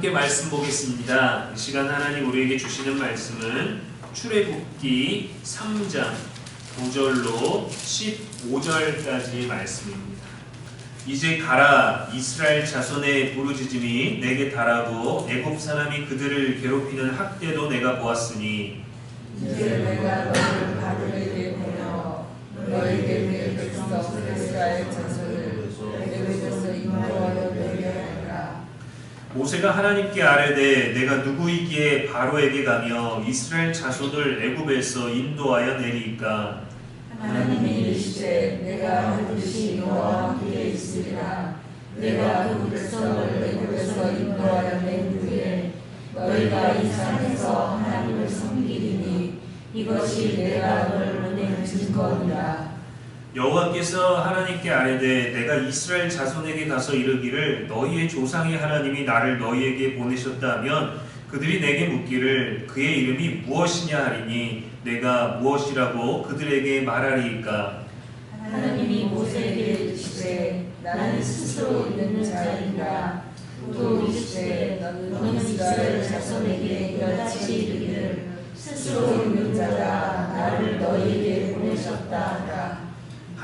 함께 말씀 보겠습니다. 이 시간 하나님 우리에게 주시는 말씀은 출애굽기 3장 9절로 15절까지의 말씀입니다. 이제 가라, 이스라엘 자손의 부르짖음이 내게 달하고 애굽 사람이 그들을 괴롭히는 학대도 내가 보았으니 이제 내가 너를 가들에게 보내어 너에게 내 백성 이스라엘 자손을 애굽에서 인도하여 내게 하리라. 모세가 하나님께 아뢰되 내가 누구이기에 바로에게 가며 이스라엘 자손을 애굽에서 인도하여 내리까? 하나님이 이르시되 내가 반드시 너와 함께 있으리라. 내가 그 백성을 애굽에서 인도하여 낸 후에 너희가 이 산에서 하나님을 섬기리니 이것이 내가 너를 보낸 증거니라. 여호와께서 하나님께 아뢰되 내가 이스라엘 자손에게 가서 이르기를 너희의 조상의 하나님이 나를 너희에게 보내셨다 하면 그들이 내게 묻기를 그의 이름이 무엇이냐 하리니 내가 무엇이라고 그들에게 말하리이까? 하나님이 모세에게 이르시되 나는 스스로 있는 자이라. 또 이르시되 너는 이스라엘 자손에게 이같이 이르기를 스스로 있는 자가 나를 너희에게 보내셨다 하라.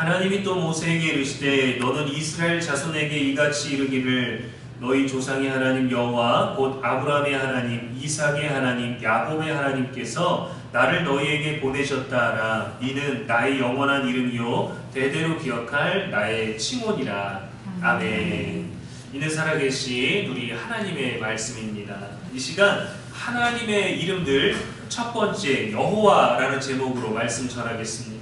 하나님이 또 모세에게 이르시되 너는 이스라엘 자손에게 이같이 이르기를 너희 조상의 하나님 여호와 곧 아브라함의 하나님, 이삭의 하나님, 야곱의 하나님께서 나를 너희에게 보내셨다 하라. 이는 나의 영원한 이름이요 대대로 기억할 나의 칭호니라. 아멘. 이는 살아계신 우리 하나님의 말씀입니다. 이 시간 하나님의 이름들 첫 번째 여호와라는 제목으로 말씀 전하겠습니다.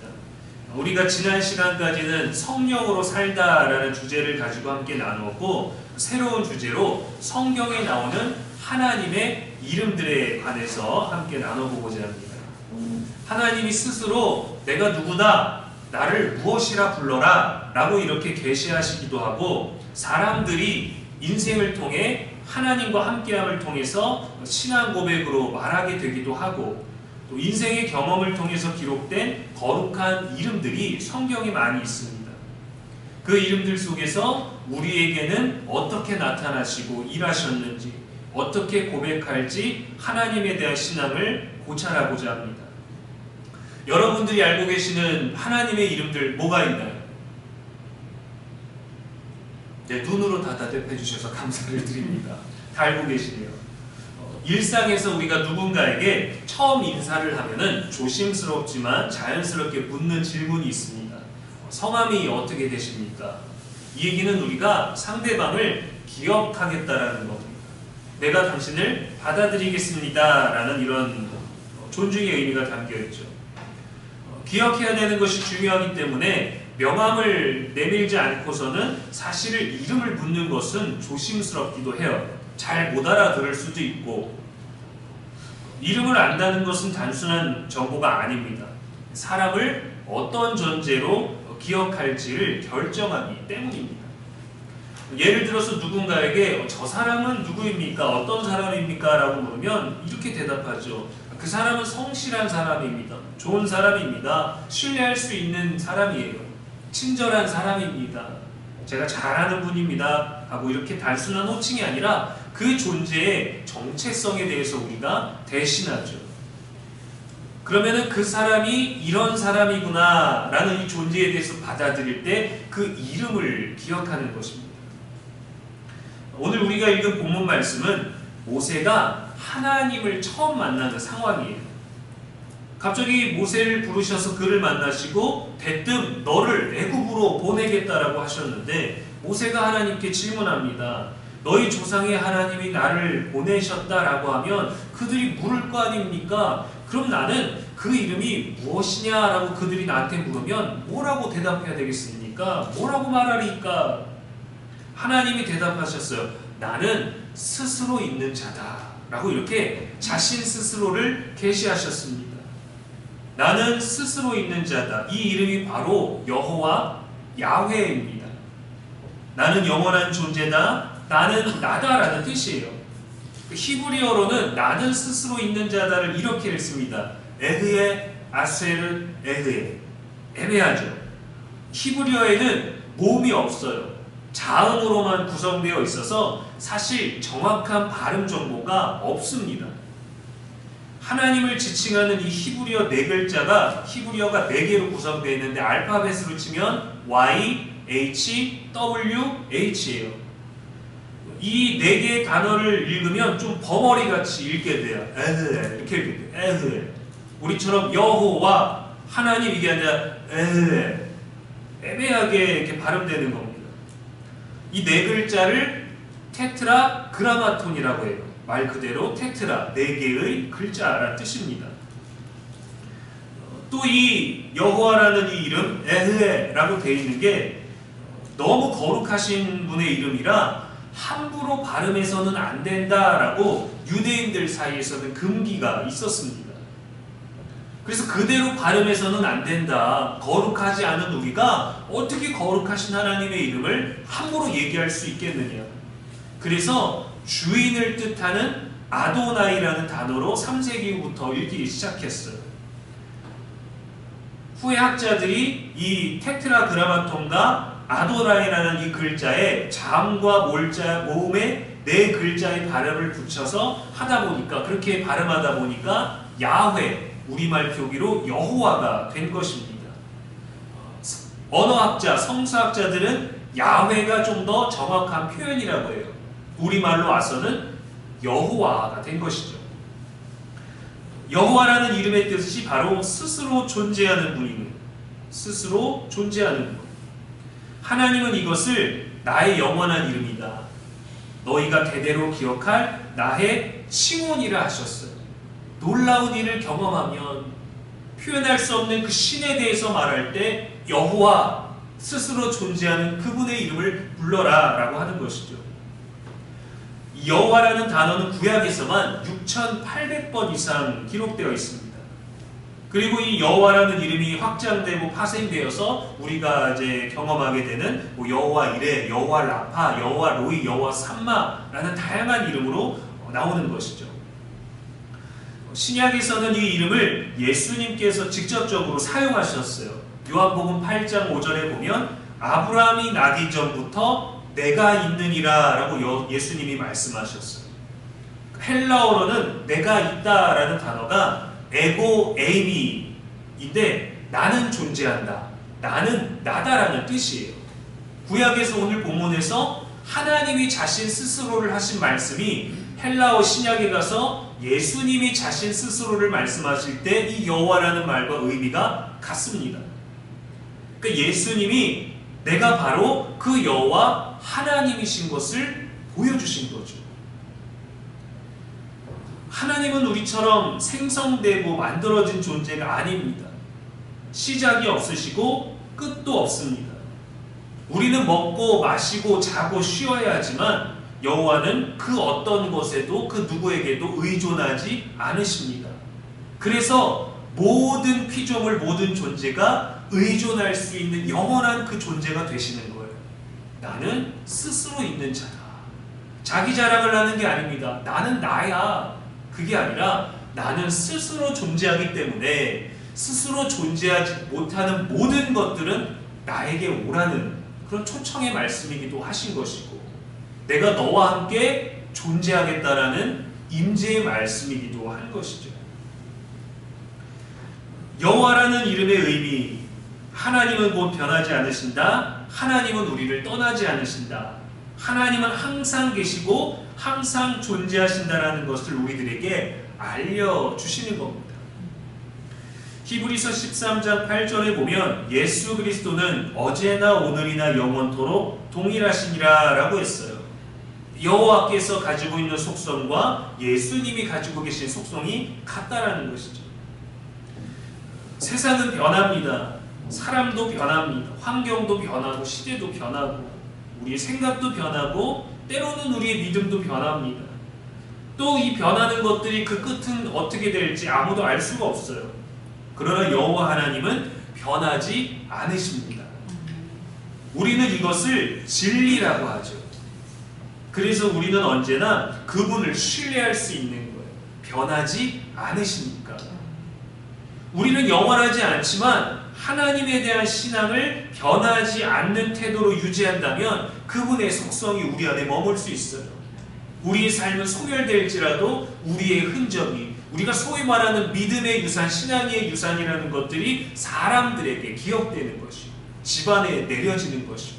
우리가 지난 시간까지는 성령으로 살다라는 주제를 가지고 함께 나누었고 새로운 주제로 성경에 나오는 하나님의 이름들에 관해서 함께 나눠보고자 합니다. 하나님이 스스로 내가 누구다, 나를 무엇이라 불러라 라고 이렇게 계시하시기도 하고 사람들이 인생을 통해 하나님과 함께함을 통해서 신앙 고백으로 말하게 되기도 하고 또 인생의 경험을 통해서 기록된 거룩한 이름들이 성경에 많이 있습니다. 그 이름들 속에서 우리에게는 어떻게 나타나시고 일하셨는지 어떻게 고백할지 하나님에 대한 신앙을 고찰하고자 합니다. 여러분들이 알고 계시는 하나님의 이름들 뭐가 있나요? 네, 눈으로 다 대답해 주셔서 감사를 드립니다. 다 알고 계시네요. 일상에서 우리가 누군가에게 처음 인사를 하면은 조심스럽지만 자연스럽게 묻는 질문이 있습니다. 성함이 어떻게 되십니까? 이 얘기는 우리가 상대방을 기억하겠다라는 겁니다. 내가 당신을 받아들이겠습니다 라는 이런 존중의 의미가 담겨있죠. 기억해야 되는 것이 중요하기 때문에 명함을 내밀지 않고서는 사실을 이름을 묻는 것은 조심스럽기도 해요. 잘 못 알아들을 수도 있고 이름을 안다는 것은 단순한 정보가 아닙니다. 사람을 어떤 전제로 기억할지를 결정하기 때문입니다. 예를 들어서 누군가에게 저 사람은 누구입니까? 어떤 사람입니까? 라고 물으면 이렇게 대답하죠. 그 사람은 성실한 사람입니다. 좋은 사람입니다. 신뢰할 수 있는 사람이에요. 친절한 사람입니다. 제가 잘 아는 분입니다. 하고 이렇게 단순한 호칭이 아니라 그 존재의 정체성에 대해서 우리가 대신하죠. 그러면은 그 사람이 이런 사람이구나 라는 이 존재에 대해서 받아들일 때 그 이름을 기억하는 것입니다. 오늘 우리가 읽은 본문 말씀은 모세가 하나님을 처음 만나는 상황이에요. 갑자기 모세를 부르셔서 그를 만나시고 대뜸 너를 애굽으로 보내겠다라고 하셨는데 모세가 하나님께 질문합니다. 너희 조상의 하나님이 나를 보내셨다라고 하면 그들이 물을 거 아닙니까? 그럼 나는 그 이름이 무엇이냐라고 그들이 나한테 물으면 뭐라고 대답해야 되겠습니까? 뭐라고 말하리까? 하나님이 대답하셨어요. 나는 스스로 있는 자다 라고 이렇게 자신 스스로를 계시하셨습니다. 나는 스스로 있는 자다. 이 이름이 바로 여호와 야훼입니다. 나는 영원한 존재다. 나는 나다라는 뜻이에요. 히브리어로는 나는 스스로 있는 자다를 이렇게 읽습니다. 에흐에 아세르 에흐에. 애매하죠. 히브리어에는 모음이 없어요. 자음으로만 구성되어 있어서 사실 정확한 발음 정보가 없습니다. 하나님을 지칭하는 이 히브리어 네 글자가 히브리어가 네 개로 구성되어 있는데 알파벳으로 치면 Y, H, W, H예요. 이 네 개의 단어를 읽으면 좀 버머리 같이 읽게 돼요. 에흐 이렇게 읽게 돼요. 에흐. 우리처럼 여호와 하나님 이게 아니라 에흐 애매하게 이렇게 발음되는 겁니다. 이 네 글자를 테트라 그라마톤이라고 해요. 말 그대로 테트라, 네 개의 글자라는 뜻입니다. 또 이 여호와라는 이 이름 에흐에라고 되어 있는 게 너무 거룩하신 분의 이름이라 함부로 발음해서는 안 된다라고 유대인들 사이에서는 금기가 있었습니다. 그래서 그대로 발음해서는 안 된다. 거룩하지 않은 우리가 어떻게 거룩하신 하나님의 이름을 함부로 얘기할 수 있겠느냐. 그래서 주인을 뜻하는 아도나이라는 단어로 3세기부터 읽기 시작했어요. 후에 학자들이 이 테트라그라마톤과 아도나이라는 이 글자에 잠과 모음에 네 글자의 발음을 붙여서 하다 보니까 그렇게 발음하다 보니까 야훼, 우리말 표기로 여호와가 된 것입니다. 언어학자, 성서학자들은 야훼가 좀 더 정확한 표현이라고 해요. 우리말로 와서는 여호와가 된 것이죠. 여호와라는 이름의 뜻이 바로 스스로 존재하는 분이에요. 스스로 존재하는 분. 하나님은 이것을 나의 영원한 이름이다. 너희가 대대로 기억할 나의 칭혼이라 하셨어요. 놀라운 일을 경험하면 표현할 수 없는 그 신에 대해서 말할 때 여호와, 스스로 존재하는 그분의 이름을 불러라 라고 하는 것이죠. 여호와라는 단어는 구약에서만 6,800번 이상 기록되어 있습니다. 그리고 이 여호와라는 이름이 확장되고 파생되어서 우리가 이제 경험하게 되는 여호와 이레, 여호와 라파, 여호와 로이, 여호와 삼마라는 다양한 이름으로 나오는 것이죠. 신약에서는 이 이름을 예수님께서 직접적으로 사용하셨어요. 요한복음 8장 5절에 보면 아브라함이 나기 전부터 내가 있느니라 라고 예수님이 말씀하셨어요. 헬라어로는 내가 있다라는 단어가 에고 에이미인데 나는 존재한다. 나는 나다라는 뜻이에요. 구약에서 오늘 본문에서 하나님이 자신 스스로를 하신 말씀이 헬라어 신약에 가서 예수님이 자신 스스로를 말씀하실 때 이 여호와라는 말과 의미가 같습니다. 그러니까 예수님이 내가 바로 그 여호와 하나님이신 것을 보여주신 거죠. 하나님은 우리처럼 생성되고 만들어진 존재가 아닙니다. 시작이 없으시고 끝도 없습니다. 우리는 먹고 마시고 자고 쉬어야 하지만 여호와는 그 어떤 것에도 그 누구에게도 의존하지 않으십니다. 그래서 모든 피조물, 모든 존재가 의존할 수 있는 영원한 그 존재가 되시는 거예요. 나는 스스로 있는 자다. 자기 자랑을 하는 게 아닙니다. 나는 나야. 그게 아니라 나는 스스로 존재하기 때문에 스스로 존재하지 못하는 모든 것들은 나에게 오라는 그런 초청의 말씀이기도 하신 것이고, 내가 너와 함께 존재하겠다라는 임재의 말씀이기도 한 것이죠. 여호와라는 이름의 의미, 하나님은 곧 변하지 않으신다. 하나님은 우리를 떠나지 않으신다. 하나님은 항상 계시고 항상 존재하신다라는 것을 우리들에게 알려주시는 겁니다. 히브리서 13장 8절에 보면 예수 그리스도는 어제나 오늘이나 영원토록 동일하시니라 라고 했어요. 여호와께서 가지고 있는 속성과 예수님이 가지고 계신 속성이 같다라는 것이죠. 세상은 변합니다. 사람도 변합니다. 환경도 변하고 시대도 변하고 우리의 생각도 변하고 때로는 우리의 믿음도 변합니다. 또 이 변하는 것들이 그 끝은 어떻게 될지 아무도 알 수가 없어요. 그러나 여호와 하나님은 변하지 않으십니다. 우리는 이것을 진리라고 하죠. 그래서 우리는 언제나 그분을 신뢰할 수 있는 거예요. 변하지 않으십니까? 우리는 영원하지 않지만 하나님에 대한 신앙을 변하지 않는 태도로 유지한다면 그분의 속성이 우리 안에 머물 수 있어요. 우리의 삶은 소멸될지라도 우리의 흔적이, 우리가 소위 말하는 믿음의 유산, 신앙의 유산이라는 것들이 사람들에게 기억되는 것이고 집안에 내려지는 것이고,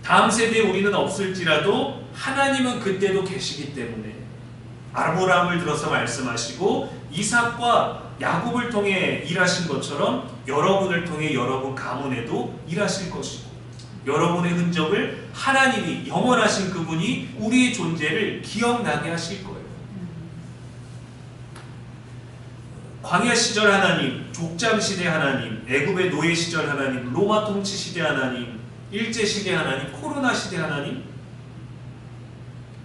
다음 세대에 우리는 없을지라도 하나님은 그때도 계시기 때문에 아브라함을 들어서 말씀하시고 이삭과 야곱을 통해 일하신 것처럼 여러분을 통해 여러분 가문에도 일하실 것이고, 여러분의 흔적을 하나님이, 영원하신 그분이 우리의 존재를 기억나게 하실 거예요. 광야 시절 하나님, 족장 시대 하나님, 애굽의 노예 시절 하나님, 로마 통치 시대 하나님, 일제 시대 하나님, 코로나 시대 하나님,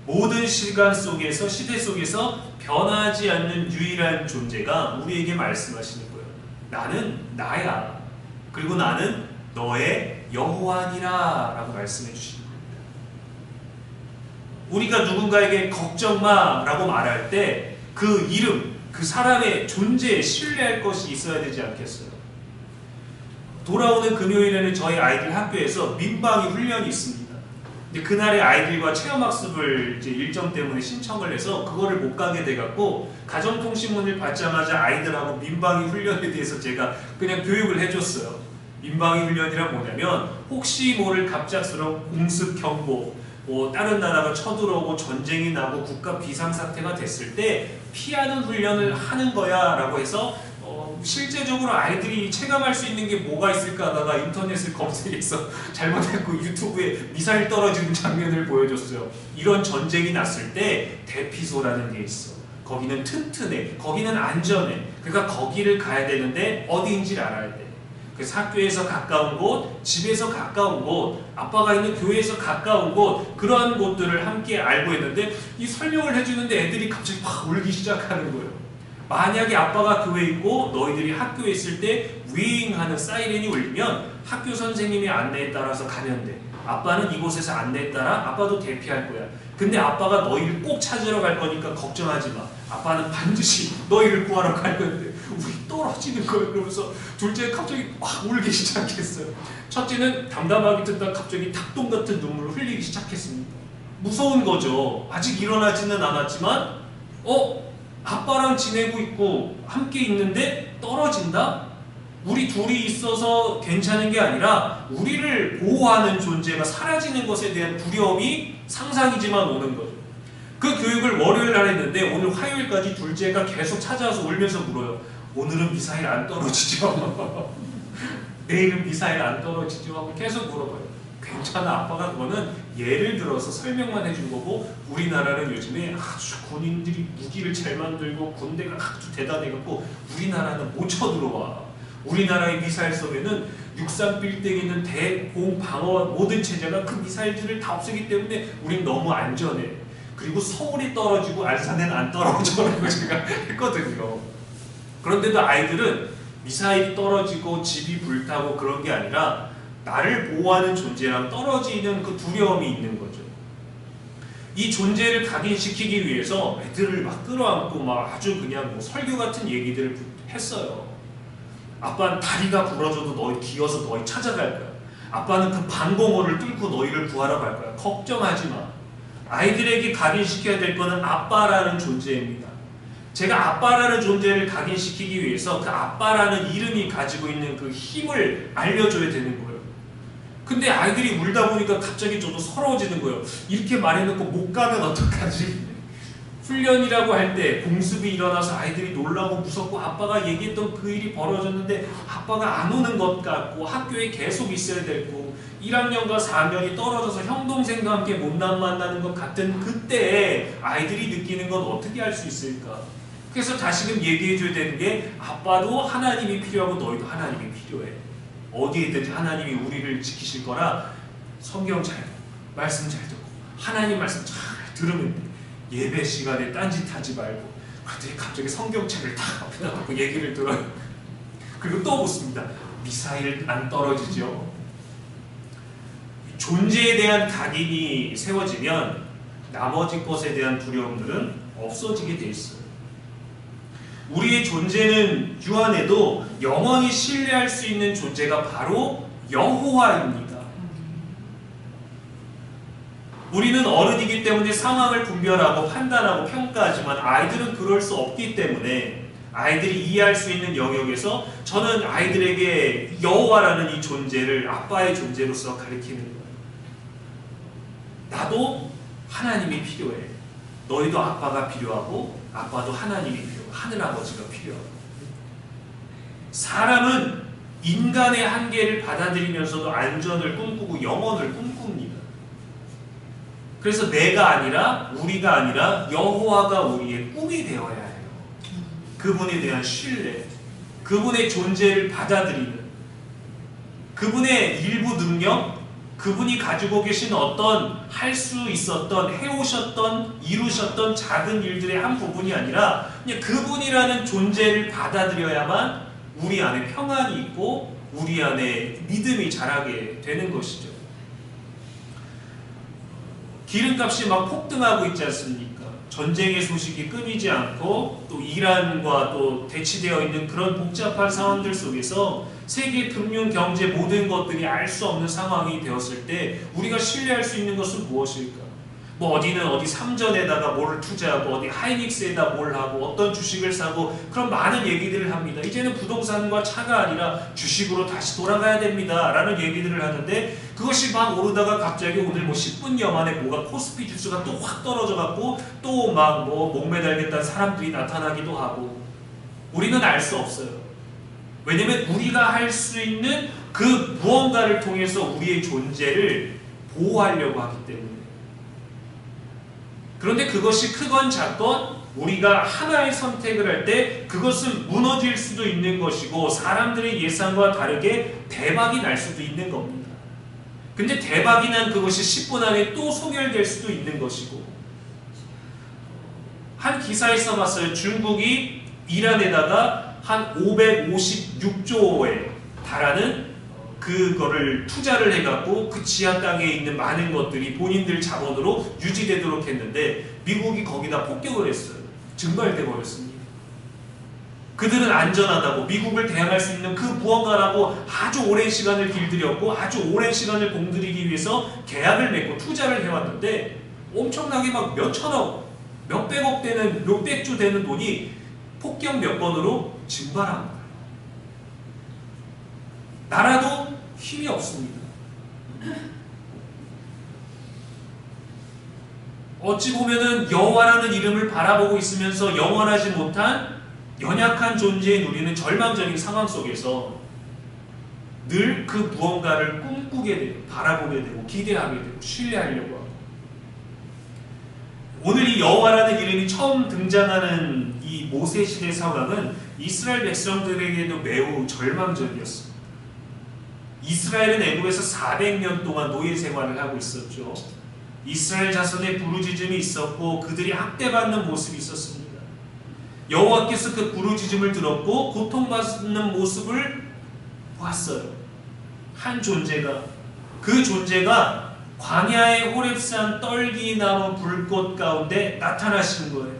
모든 시간 속에서, 시대 속에서 변하지 않는 유일한 존재가 우리에게 말씀하시는 거예요. 나는 나야. 그리고 나는 너의 여호와니라 라고 말씀해 주시는 겁니다. 우리가 누군가에게 걱정 마 라고 말할 때 그 이름, 그 사람의 존재에 신뢰할 것이 있어야 되지 않겠어요? 돌아오는 금요일에는 저희 아이들 학교에서 민방위 훈련이 있습니다. 근데 그날에 아이들과 체험학습을 이제 일정 때문에 신청을 해서 그거를 못 가게 돼갖고 가정통신문을 받자마자 아이들하고 민방위 훈련에 대해서 제가 그냥 교육을 해줬어요. 민방위 훈련이란 뭐냐면 혹시 모를 갑작스러운 공습 경보, 다른 나라가 쳐들어오고 전쟁이 나고 국가 비상사태가 됐을 때 피하는 훈련을 하는 거야 라고 해서 실제적으로 아이들이 체감할 수 있는 게 뭐가 있을까 하다가 인터넷을 검색해서 잘못했고 유튜브에 미사일 떨어지는 장면을 보여줬어요. 이런 전쟁이 났을 때 대피소라는 게 있어. 거기는 튼튼해, 거기는 안전해. 그러니까 거기를 가야 되는데 어디인지를 알아야 돼. 그래서 학교에서 가까운 곳, 집에서 가까운 곳, 아빠가 있는 교회에서 가까운 곳, 그러한 곳들을 함께 알고 있는데 이 설명을 해주는데 애들이 갑자기 막 울기 시작하는 거예요. 만약에 아빠가 교회에 있고 너희들이 학교에 있을 때 윙하는 사이렌이 울리면 학교 선생님의 안내에 따라서 가면 돼. 아빠는 이곳에서 안내에 따라 아빠도 대피할 거야. 근데 아빠가 너희를 꼭 찾으러 갈 거니까 걱정하지 마. 아빠는 반드시 너희를 구하러 갈 건데 우리 떨어지는 거예요. 그러면서 둘째 갑자기 막 울기 시작했어요. 첫째는 담담하게 듣다 갑자기 닭똥 같은 눈물을 흘리기 시작했습니다. 무서운 거죠. 아직 일어나지는 않았지만 아빠랑 지내고 있고 함께 있는데 떨어진다? 우리 둘이 있어서 괜찮은 게 아니라 우리를 보호하는 존재가 사라지는 것에 대한 두려움이 상상이지만 오는 거죠. 그 교육을 월요일 날 했는데 오늘 화요일까지 둘째가 계속 찾아와서 울면서 물어요. 오늘은 미사일 안 떨어지죠? 내일은 미사일 안 떨어지죠? 하고 계속 물어봐요. 괜찮아, 아빠가 그거는 예를 들어서 설명만 해준 거고, 우리나라는 요즘에 아주 군인들이 무기를 잘 만들고 군대가 아주 대단해갖고 우리나라는 못 쳐들어와. 우리나라의 미사일 섬에는 63 빌딩에 있는 대공 방어 모든 체제가 그 미사일들을 다 없애기 때문에 우린 너무 안전해. 그리고 서울이 떨어지고 알산에는 안 떨어져라고 제가 했거든요. 그런데도 아이들은 미사일이 떨어지고 집이 불타고 그런 게 아니라 나를 보호하는 존재랑 떨어지는 그 두려움이 있는 거죠. 이 존재를 각인시키기 위해서 애들을 막 끌어안고 막 아주 그냥 뭐 설교 같은 얘기들을 했어요. 아빠는 다리가 부러져도 너희 기어서 너희 찾아갈 거야. 아빠는 그 방공호를 뚫고 너희를 구하러 갈 거야. 걱정하지 마. 아이들에게 각인시켜야 될 거는 아빠라는 존재입니다. 제가 아빠라는 존재를 각인시키기 위해서 그 아빠라는 이름이 가지고 있는 그 힘을 알려줘야 되는 거예요. 근데 아이들이 울다 보니까 갑자기 저도 서러워지는 거예요. 이렇게 말해놓고 못 가면 어떡하지? 훈련이라고 할 때 공습이 일어나서 아이들이 놀라고 무섭고 아빠가 얘기했던 그 일이 벌어졌는데 아빠가 안 오는 것 같고 학교에 계속 있어야 되고 1학년과 4학년이 떨어져서 형 동생과 함께 못난 만나는 것 같은 그때 아이들이 느끼는 건 어떻게 할 수 있을까? 그래서 다시금 얘기해줘야 되는 게 아빠도 하나님이 필요하고 너희도 하나님이 필요해. 어디에 있든지 하나님이 우리를 지키실 거라 성경 잘 듣고 말씀 잘 듣고 하나님 말씀 잘 들으면 돼. 예배 시간에 딴짓하지 말고. 그런데 갑자기 성경책을 딱 앞에다 놓고 얘기를 들어요. 그리고 또 묻습니다. 미사일 안 떨어지죠? 존재에 대한 각인이 세워지면 나머지 것에 대한 두려움들은 없어지게 돼 있어요. 우리의 존재는 유한해도 영원히 신뢰할 수 있는 존재가 바로 여호와입니다. 우리는 어른이기 때문에 상황을 분별하고 판단하고 평가하지만 아이들은 그럴 수 없기 때문에 아이들이 이해할 수 있는 영역에서 저는 아이들에게 여호와라는 이 존재를 아빠의 존재로서 가르치는 거예요. 나도 하나님이 필요해. 너희도 아빠가 필요하고 아빠도 하나님이 필요하고 하늘아버지가 필요하고. 사람은 인간의 한계를 받아들이면서도 안전을 꿈꾸고 영원을 꿈꿉니다. 그래서 내가 아니라 우리가 아니라 여호와가 우리의 꿈이 되어야 해요. 그분에 대한 신뢰, 그분의 존재를 받아들이는, 그분의 일부 능력, 그분이 가지고 계신 어떤 할 수 있었던, 해오셨던, 이루셨던 작은 일들의 한 부분이 아니라 그냥 그분이라는 존재를 받아들여야만 우리 안에 평안이 있고 우리 안에 믿음이 자라게 되는 것이죠. 기름값이 막 폭등하고 있지 않습니까? 전쟁의 소식이 끊이지 않고 또 이란과 또 대치되어 있는 그런 복잡한 상황들 속에서 세계 금융 경제 모든 것들이 알 수 없는 상황이 되었을 때 우리가 신뢰할 수 있는 것은 무엇일까? 뭐 어디는 어디 삼전에다가 뭘 투자하고 어디 하이닉스에다 뭘 하고 어떤 주식을 사고 그런 많은 얘기들을 합니다. 이제는 부동산과 차가 아니라 주식으로 다시 돌아가야 됩니다 라는 얘기들을 하는데 그것이 막 오르다가 갑자기 오늘 뭐 10분여 만에 뭐가 코스피 지수가 또 확 떨어져 갖고 또 막 뭐 목매달겠다는 사람들이 나타나기도 하고 우리는 알 수 없어요. 왜냐면 우리가 할 수 있는 그 무언가를 통해서 우리의 존재를 보호하려고 하기 때문에. 그런데 그것이 크건 작건 우리가 하나의 선택을 할 때 그것은 무너질 수도 있는 것이고 사람들의 예상과 다르게 대박이 날 수도 있는 겁니다. 근데 대박이 난 그것이 10분 안에 또 소멸될 수도 있는 것이고 한 기사에서 봤어요. 중국이 이란에다가 한 556조에 달하는 그거를 투자를 해갖고 그 지하 땅에 있는 많은 것들이 본인들 자본으로 유지되도록 했는데 미국이 거기다 폭격을 했어요. 증발돼 버렸습니다. 그들은 안전하다고 미국을 대항할 수 있는 그 무언가라고 아주 오랜 시간을 길들였고 아주 오랜 시간을 공들이기 위해서 계약을 맺고 투자를 해왔는데 엄청나게 막 몇천억, 몇백억 되는, 몇백조 되는 돈이 폭격 몇 번으로 증발한 거예요. 나라도 힘이 없습니다. 어찌 보면은 여호와라는 이름을 바라보고 있으면서 영원하지 못한 연약한 존재인 우리는 절망적인 상황 속에서 늘 그 무언가를 꿈꾸게 되고 바라보게 되고 기대하게 되고 신뢰하려고 하고 오늘 이 여호와라는 이름이 처음 등장하는 이 모세 시대 상황은 이스라엘 백성들에게도 매우 절망적이었습니다. 이스라엘은 애굽에서 400년 동안 노예 생활을 하고 있었죠. 이스라엘 자손의 부르짖음이 있었고 그들이 학대받는 모습이 있었습니다. 여호와께서 그 부르짖음을 들었고 고통받는 모습을 보았어요. 한 존재가 그 존재가 광야의 호렙산 떨기나무 불꽃 가운데 나타나시는 거예요.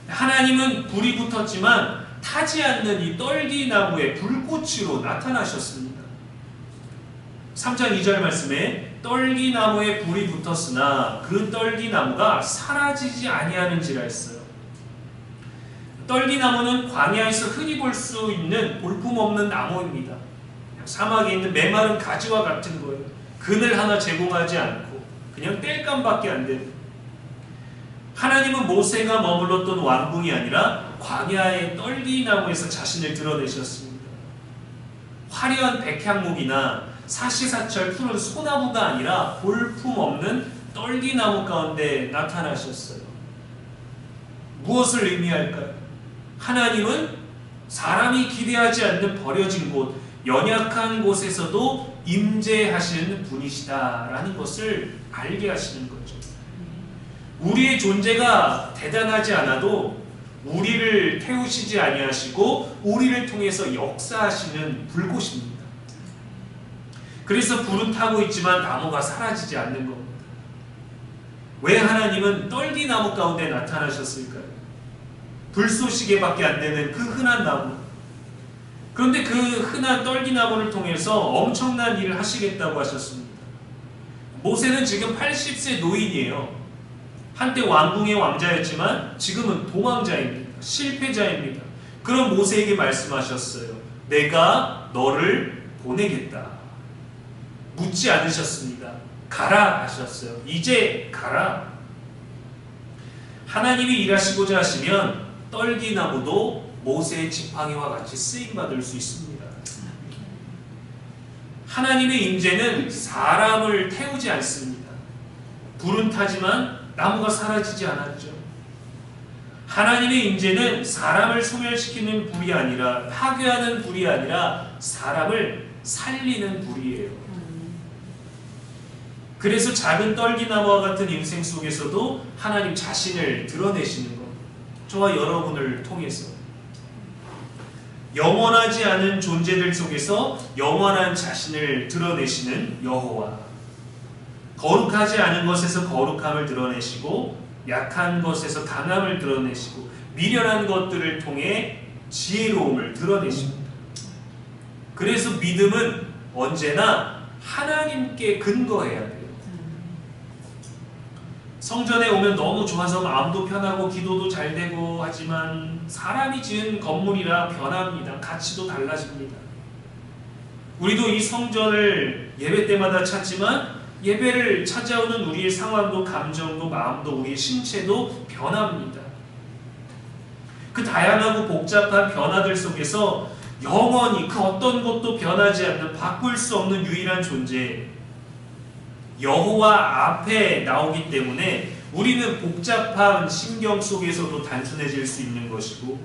하나님은 불이 붙었지만 타지 않는 이 떨기나무의 불꽃으로 나타나셨습니다. 3장 2절 말씀에 떨기나무에 불이 붙었으나 그 떨기나무가 사라지지 아니하는지라 했어요. 떨기나무는 광야에서 흔히 볼 수 있는 볼품없는 나무입니다. 사막에 있는 메마른 가지와 같은 거예요. 그늘 하나 제공하지 않고 그냥 땔감밖에 안 되는. 하나님은 모세가 머물렀던 왕궁이 아니라 광야의 떨기나무에서 자신을 드러내셨습니다. 화려한 백향목이나 사시사철 푸른 소나무가 아니라 볼품없는 떨기나무 가운데 나타나셨어요. 무엇을 의미할까요? 하나님은 사람이 기대하지 않는 버려진 곳, 연약한 곳에서도 임재하시는 분이시다라는 것을 알게 하시는 거죠. 우리의 존재가 대단하지 않아도 우리를 태우시지 아니하시고 우리를 통해서 역사하시는 불꽃입니다. 그래서 불은 타고 있지만 나무가 사라지지 않는 겁니다. 왜 하나님은 떨기나무 가운데 나타나셨을까요? 불쏘시개밖에 안 되는 그 흔한 나무. 그런데 그 흔한 떨기나무를 통해서 엄청난 일을 하시겠다고 하셨습니다. 모세는 지금 80세 노인이에요. 한때 왕궁의 왕자였지만 지금은 동왕자입니다. 실패자입니다. 그런 모세에게 말씀하셨어요. 내가 너를 보내겠다. 묻지 않으셨습니다. 가라 하셨어요. 이제 가라. 하나님이 일하시고자 하시면 떨기나무도 모세의 지팡이와 같이 쓰임받을 수 있습니다. 하나님의 임재는 사람을 태우지 않습니다. 불은 타지만 나무가 사라지지 않았죠. 하나님의 임재는 사람을 소멸시키는 불이 아니라, 파괴하는 불이 아니라 사람을 살리는 불이에요. 그래서 작은 떨기나무와 같은 인생 속에서도 하나님 자신을 드러내시는 것, 저와 여러분을 통해서 영원하지 않은 존재들 속에서 영원한 자신을 드러내시는 여호와, 거룩하지 않은 것에서 거룩함을 드러내시고 약한 것에서 강함을 드러내시고 미련한 것들을 통해 지혜로움을 드러내십니다. 그래서 믿음은 언제나 하나님께 근거해야 돼요. 성전에 오면 너무 좋아서 마음도 편하고 기도도 잘 되고 하지만 사람이 지은 건물이라 변합니다. 가치도 달라집니다. 우리도 이 성전을 예배 때마다 찾지만 예배를 찾아오는 우리의 상황도 감정도 마음도 우리의 신체도 변합니다. 그 다양하고 복잡한 변화들 속에서 영원히 그 어떤 것도 변하지 않는 바꿀 수 없는 유일한 존재 여호와 앞에 나오기 때문에 우리는 복잡한 심경 속에서도 단순해질 수 있는 것이고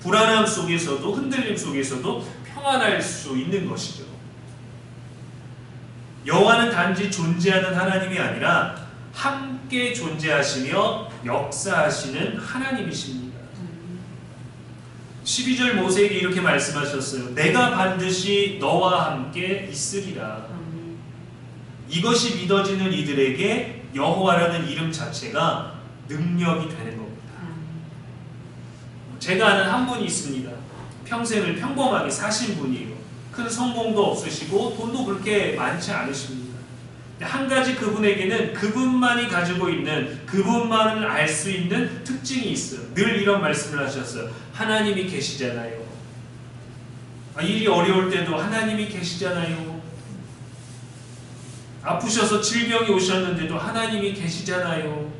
불안함 속에서도 흔들림 속에서도 평안할 수 있는 것이죠. 여호와는 단지 존재하는 하나님이 아니라 함께 존재하시며 역사하시는 하나님이십니다. 12절 모세에게 이렇게 말씀하셨어요. 내가 반드시 너와 함께 있으리라. 이것이 믿어지는 이들에게 여호와라는 이름 자체가 능력이 되는 겁니다. 제가 아는 한 분이 있습니다. 평생을 평범하게 사신 분이에요. 큰 성공도 없으시고 돈도 그렇게 많지 않으십니다. 한 가지 그분에게는 그분만이 가지고 있는, 그분만을 알 수 있는 특징이 있어요. 늘 이런 말씀을 하셨어요. 하나님이 계시잖아요. 일이 어려울 때도 하나님이 계시잖아요. 아프셔서 질병이 오셨는데도 하나님이 계시잖아요.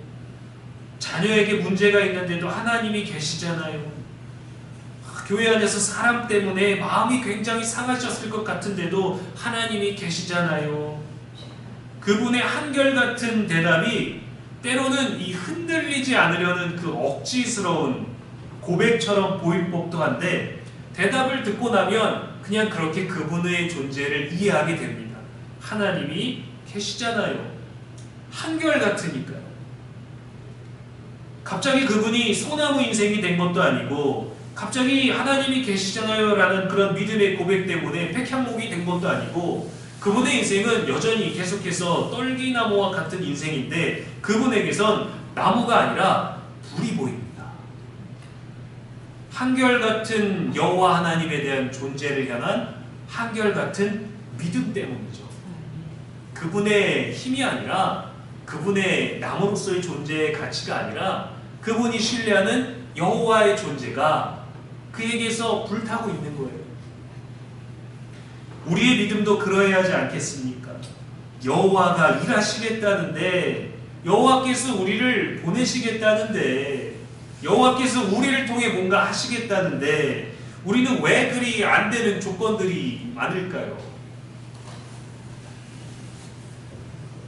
자녀에게 문제가 있는데도 하나님이 계시잖아요. 교회 안에서 사람 때문에 마음이 굉장히 상하셨을 것 같은데도 하나님이 계시잖아요. 그분의 한결같은 대답이 때로는 이 흔들리지 않으려는 그 억지스러운 고백처럼 보일 법도 한데 대답을 듣고 나면 그냥 그렇게 그분의 존재를 이해하게 됩니다. 하나님이 계시잖아요. 한결같으니까요. 갑자기 그분이 소나무 인생이 된 것도 아니고 갑자기 하나님이 계시잖아요 라는 그런 믿음의 고백 때문에 백향목이 된 것도 아니고 그분의 인생은 여전히 계속해서 떨기나무와 같은 인생인데 그분에게선 나무가 아니라 불이 보입니다. 한결같은 여호와 하나님에 대한 존재를 향한 한결같은 믿음 때문이죠. 그분의 힘이 아니라 그분의 나무로서의 존재의 가치가 아니라 그분이 신뢰하는 여호와의 존재가 그에게서 불타고 있는 거예요. 우리의 믿음도 그러해야 하지 않겠습니까? 여호와가 일하시겠다는데 여호와께서 우리를 보내시겠다는데 여호와께서 우리를 통해 뭔가 하시겠다는데 우리는 왜 그리 안 되는 조건들이 많을까요?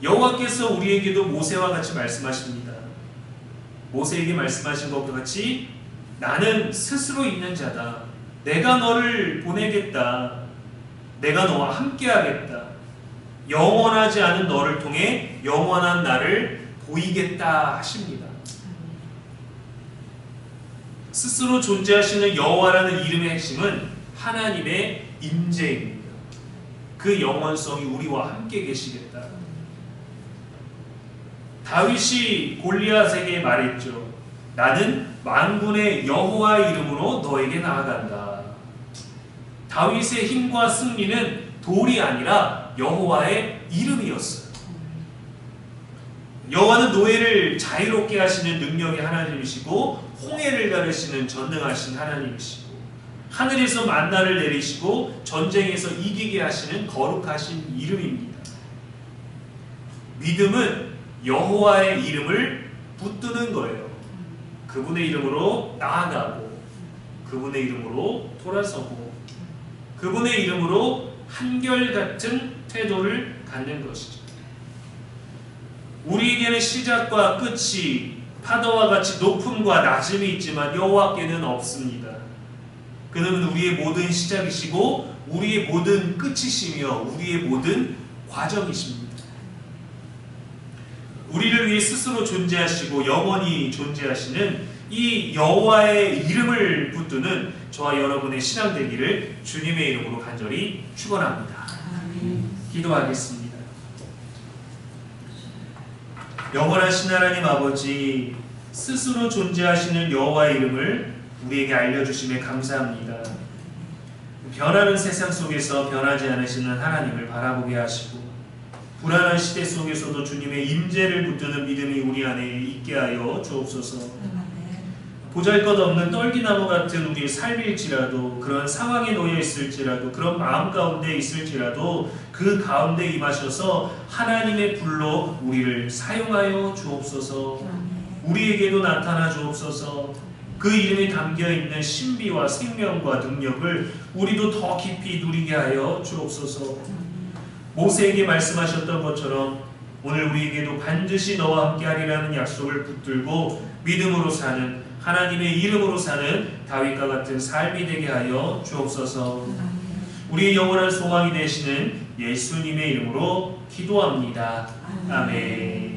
여호와께서 우리에게도 모세와 같이 말씀하십니다. 모세에게 말씀하신 것과 같이 나는 스스로 있는 자다. 내가 너를 보내겠다. 내가 너와 함께하겠다. 영원하지 않은 너를 통해 영원한 나를 보이겠다 하십니다. 스스로 존재하시는 여호와라는 이름의 핵심은 하나님의 임재입니다. 그 영원성이 우리와 함께 계시겠다. 다윗이 골리앗에게 말했죠. 나는 만군의 여호와의 이름으로 너에게 나아간다. 다윗의 힘과 승리는 돌이 아니라 여호와의 이름이었어요. 여호와는 노예를 자유롭게 하시는 능력의 하나님이시고 홍해를 가르시는 전능하신 하나님이시고 하늘에서 만나를 내리시고 전쟁에서 이기게 하시는 거룩하신 이름입니다. 믿음은 여호와의 이름을 붙드는 거예요. 그분의 이름으로 나아가고 그분의 이름으로 돌아서고 그분의 이름으로 한결같은 태도를 갖는 것이죠. 우리에게는 시작과 끝이 파도와 같이 높음과 낮음이 있지만 여호와께는 없습니다. 그는 우리의 모든 시작이시고 우리의 모든 끝이시며 우리의 모든 과정이십니다. 우리를 위해 스스로 존재하시고 영원히 존재하시는 이 여호와의 이름을 붙드는 저와 여러분의 신앙 되기를 주님의 이름으로 간절히 축원합니다. 기도하겠습니다. 영원하신 하나님 아버지, 스스로 존재하시는 여호와의 이름을 우리에게 알려주심에 감사합니다. 변하는 세상 속에서 변하지 않으시는 하나님을 바라보게 하시고 불안한 시대 속에서도 주님의 임재를 붙드는 믿음이 우리 안에 있게 하여 주옵소서. 보잘것없는 떨기나무 같은 우리의 삶일지라도 그런 상황에 놓여 있을지라도 그런 마음 가운데 있을지라도 그 가운데 임하셔서 하나님의 불로 우리를 사용하여 주옵소서. 우리에게도 나타나 주옵소서. 그 이름에 담겨있는 신비와 생명과 능력을 우리도 더 깊이 누리게 하여 주옵소서. 모세에게 말씀하셨던 것처럼 오늘 우리에게도 반드시 너와 함께 하리라는 약속을 붙들고 믿음으로 사는 하나님의 이름으로 사는 다윗과 같은 삶이 되게 하여 주옵소서. 우리의 영원한 소망이 되시는 예수님의 이름으로 기도합니다. 아멘.